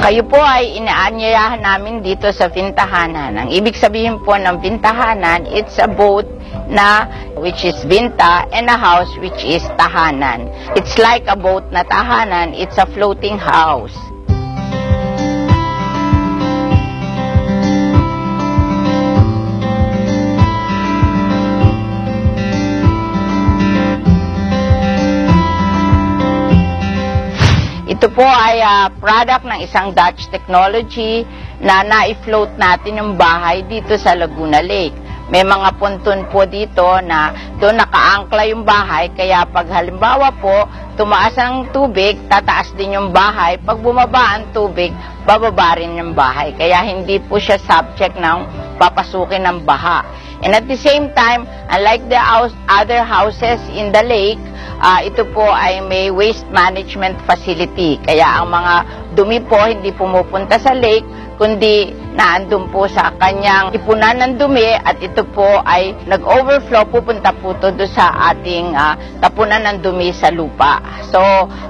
Kayo po ay inaanyayahan namin dito sa Vintahanan. Ang ibig sabihin po ng Vintahanan, it's a boat na which is Vinta and a house which is tahanan. It's like a boat na tahanan, it's a floating house. Ito po ay product ng isang Dutch technology na na-float natin yung bahay dito sa Laguna Lake. May mga ponton po dito na doon nakaangkla yung bahay, kaya pag halimbawa po tumaas ang tubig, tataas din yung bahay. Pag bumaba ang tubig, bababa rin yung bahay. Kaya hindi po siya subject ng papasukin ng baha. And at the same time, unlike the other houses in the lake, ito po ay may waste management facility. Kaya ang mga dumi po hindi pumupunta sa lake, kundi naandun po sa kanyang ipunan ng dumi at ito po ay nag-overflow, pupunta po ito sa ating tapunan ng dumi sa lupa. So,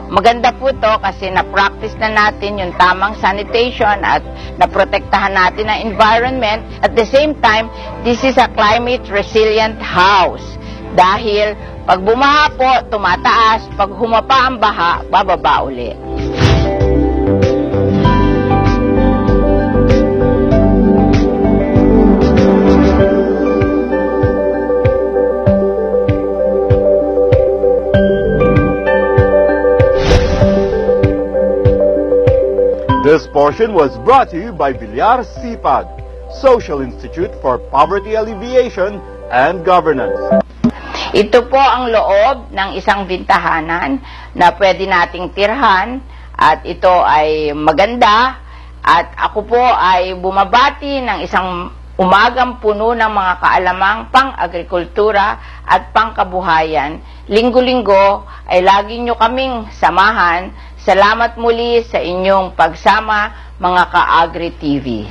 maganda po ito kasi na-practice na natin yung tamang sanitation at naprotektahan natin ang environment. At the same time, this is a climate resilient house. Dahil pag bumaha po, tumataas. Pag humapa ang baha, bababa uli. This portion was brought to you by Villar CPAG, Social Institute for Poverty Alleviation and Governance. Ito po ang loob ng isang Vintahanan na pwede nating tirhan at ito ay maganda at ako po ay bumabati ng isang umagang puno ng mga kaalamang pang-agrikultura at pang-kabuhayan. Linggo-linggo ay lagi nyo kaming samahan. Salamat muli sa inyong pagsama, mga Ka-Agri TV.